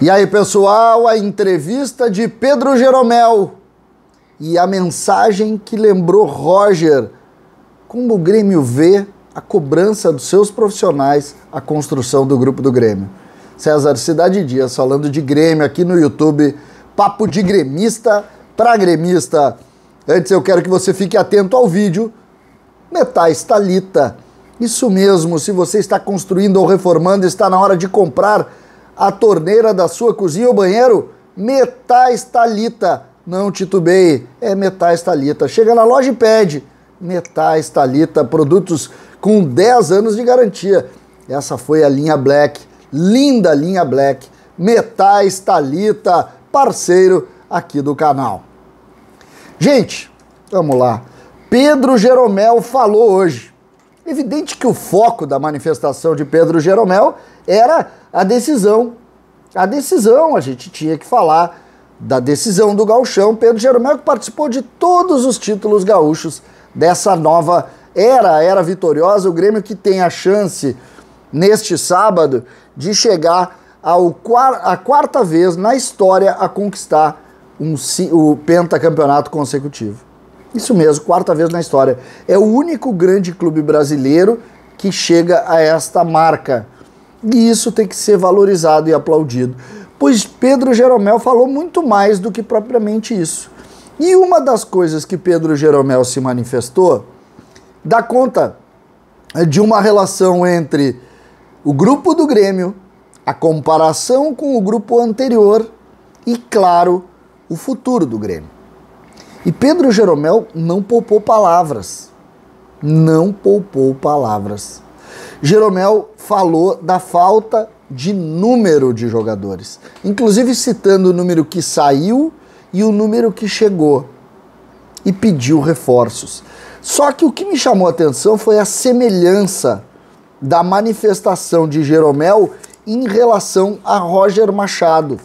E aí, pessoal, a entrevista de Pedro Jeromel e a mensagem que lembrou Roger, como o Grêmio vê a cobrança dos seus profissionais, a construção do grupo do Grêmio. César Cidade Dias falando de Grêmio aqui no YouTube, papo de gremista para gremista. Antes eu quero que você fique atento ao vídeo. Metais Thalita, isso mesmo, se você está construindo ou reformando, está na hora de comprar a torneira da sua cozinha ou banheiro, Metais Thalita. Não titubeie, é Metais Thalita. Chega na loja e pede Metais Thalita, produtos com 10 anos de garantia. Essa foi a linha Black, linda linha Black. Metais Thalita, parceiro aqui do canal. Gente, vamos lá. Pedro Jeromel falou hoje. Evidente que o foco da manifestação de Pedro Jeromel era a decisão. A decisão, a gente tinha que falar da decisão do gauchão. Pedro Jeromel que participou de todos os títulos gaúchos dessa nova era vitoriosa. O Grêmio que tem a chance, neste sábado, de chegar a quarta vez na história a conquistar o pentacampeonato consecutivo. Isso mesmo, quarta vez na história. É o único grande clube brasileiro que chega a esta marca. E isso tem que ser valorizado e aplaudido. Pois Pedro Jeromel falou muito mais do que propriamente isso. E uma das coisas que Pedro Jeromel se manifestou dá conta de uma relação entre o grupo do Grêmio, a comparação com o grupo anterior e, claro, o futuro do Grêmio. E Pedro Jeromel não poupou palavras. Não poupou palavras. Jeromel falou da falta de número de jogadores, inclusive citando o número que saiu e o número que chegou, e pediu reforços. Só que o que me chamou a atenção foi a semelhança da manifestação de Jeromel em relação a Roger Machado.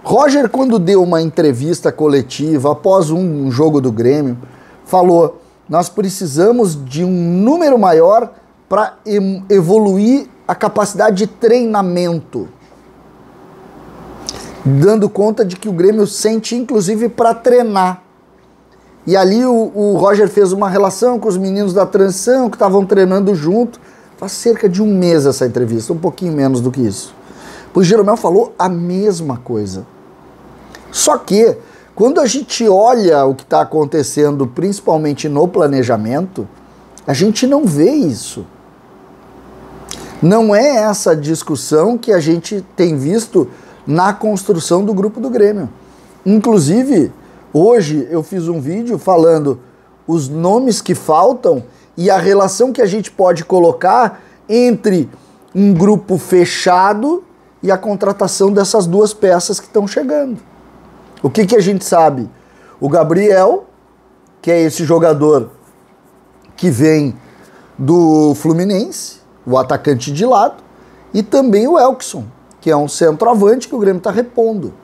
Roger, quando deu uma entrevista coletiva após um jogo do Grêmio, falou: nós precisamos de um número maior para evoluir a capacidade de treinamento, dando conta de que o Grêmio sente inclusive para treinar. E ali o Roger fez uma relação com os meninos da transição que estavam treinando junto. Faz cerca de um mês essa entrevista, um pouquinho menos do que isso. Pois Jeromel falou a mesma coisa. Só que, quando a gente olha o que está acontecendo, principalmente no planejamento, a gente não vê isso. Não é essa discussão que a gente tem visto na construção do grupo do Grêmio. Inclusive, hoje eu fiz um vídeo falando os nomes que faltam e a relação que a gente pode colocar entre um grupo fechado e a contratação dessas duas peças que estão chegando. O que a gente sabe? O Gabriel, que é esse jogador que vem do Fluminense, o atacante de lado, e também o Elkson, que é um centroavante que o Grêmio está repondo.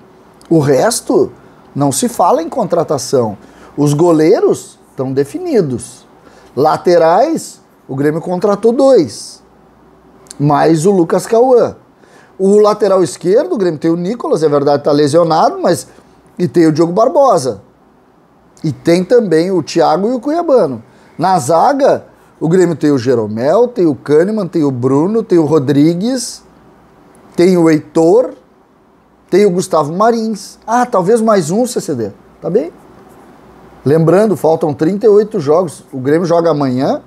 O resto não se fala em contratação. Os goleiros estão definidos. Laterais, o Grêmio contratou 2, mais o Lucas Cauã. O lateral esquerdo, o Grêmio tem o Nicolas, é verdade, está lesionado, mas... E tem o Diogo Barbosa. E tem também o Thiago e o Cuiabano. Na zaga, o Grêmio tem o Jeromel, tem o Kahneman, tem o Bruno, tem o Rodrigues, tem o Heitor, tem o Gustavo Marins. Ah, talvez mais um CCD. Tá bem? Lembrando, faltam 38 jogos. O Grêmio joga amanhã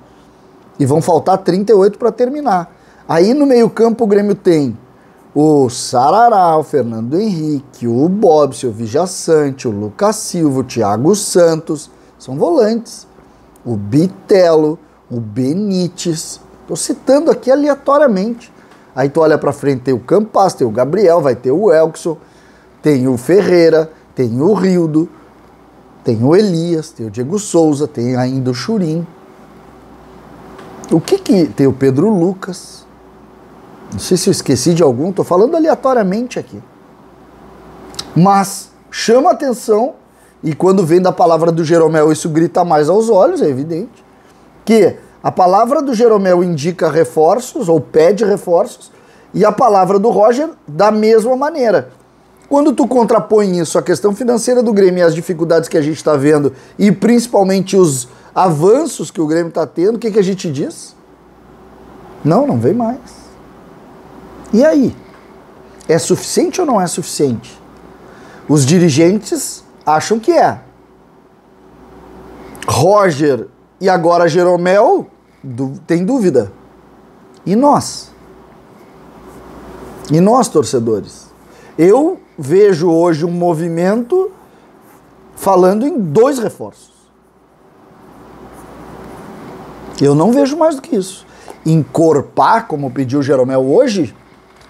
e vão faltar 38 para terminar. Aí no meio-campo o Grêmio tem o Sarará, o Fernando Henrique, o Bobson, o Vijaçante, o Lucas Silva, o Thiago Santos, são volantes. O Bitelo, o Benítez, estou citando aqui aleatoriamente. Aí tu olha para frente, tem o Campas, tem o Gabriel, vai ter o Elkson, tem o Ferreira, tem o Rildo, tem o Elias, tem o Diego Souza, tem ainda o Churin. O que tem o Pedro Lucas. Não sei se eu esqueci de algum, estou falando aleatoriamente aqui. Mas chama atenção, e quando vem da palavra do Jeromel, isso grita mais aos olhos, é evidente, que a palavra do Jeromel indica reforços, ou pede reforços, E a palavra do Roger, da mesma maneira. Quando tu contrapõe isso, a questão financeira do Grêmio e as dificuldades que a gente está vendo, e principalmente os avanços que o Grêmio está tendo, o que a gente diz? Não vem mais. E aí? É suficiente ou não é suficiente? Os dirigentes acham que é. Roger e agora Jeromel tem dúvida. E nós? E nós, torcedores? Eu vejo hoje um movimento falando em 2 reforços. Eu não vejo mais do que isso. Encorpar, como pediu o Jeromel hoje,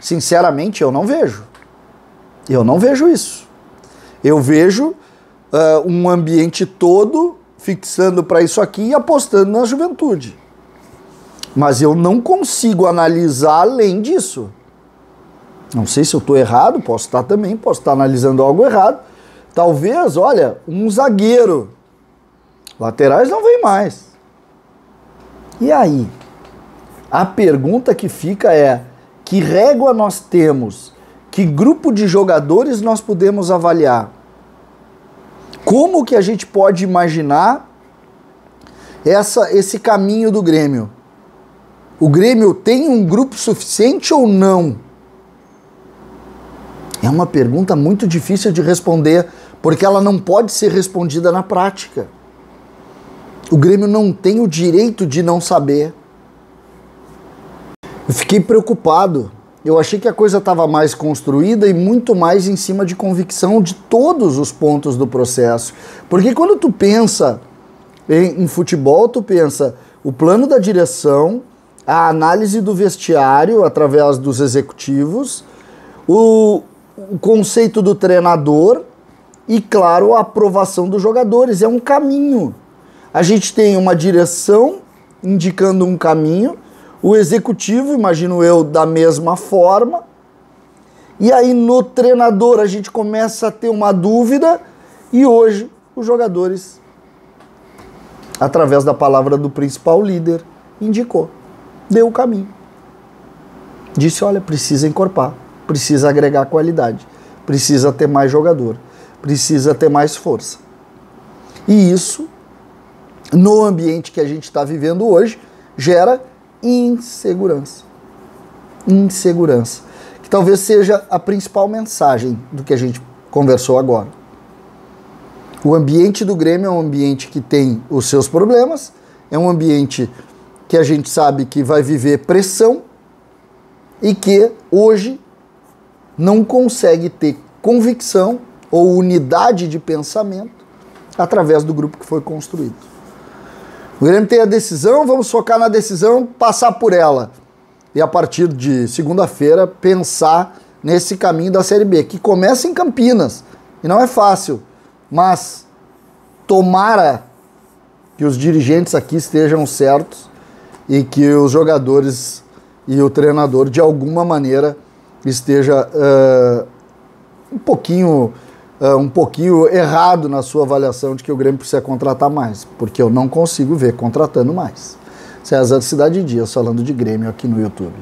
sinceramente, eu não vejo. Eu não vejo isso. Eu vejo um ambiente todo fixando para isso aqui e apostando na juventude. Mas eu não consigo analisar além disso. Não sei se eu estou errado, posso estar também, posso estar analisando algo errado. Talvez, olha, um zagueiro. Laterais não vem mais. E aí? A pergunta que fica é: que régua nós temos? Que grupo de jogadores nós podemos avaliar? Como que a gente pode imaginar esse caminho do Grêmio? O Grêmio tem um grupo suficiente ou não? É uma pergunta muito difícil de responder, porque ela não pode ser respondida na prática. O Grêmio não tem o direito de não saber. Eu fiquei preocupado. Eu achei que a coisa estava mais construída e muito mais em cima de convicção de todos os pontos do processo. Porque quando tu pensa em futebol, tu pensa o plano da direção, a análise do vestiário através dos executivos, o conceito do treinador e, claro, a aprovação dos jogadores. É um caminho. A gente tem uma direção indicando um caminho, o executivo, imagino eu, da mesma forma, e aí no treinador a gente começa a ter uma dúvida, e hoje os jogadores, através da palavra do principal líder, indicou, deu o caminho. Disse, olha, precisa encorpar, precisa agregar qualidade, precisa ter mais jogador, precisa ter mais força. E isso, no ambiente que a gente está vivendo hoje, gera insegurança. Insegurança. Que talvez seja a principal mensagem do que a gente conversou agora. O ambiente do Grêmio é um ambiente que tem os seus problemas, é um ambiente que a gente sabe que vai viver pressão e que hoje não consegue ter convicção ou unidade de pensamento através do grupo que foi construído. O Grêmio tem a decisão, vamos focar na decisão, passar por ela. E a partir de segunda-feira pensar nesse caminho da Série B, que começa em Campinas. E não é fácil, mas tomara que os dirigentes aqui estejam certos e que os jogadores e o treinador, de alguma maneira, esteja um pouquinho errado na sua avaliação de que o Grêmio precisa contratar mais, porque eu não consigo ver contratando mais. César Cidade Dias falando de Grêmio aqui no YouTube.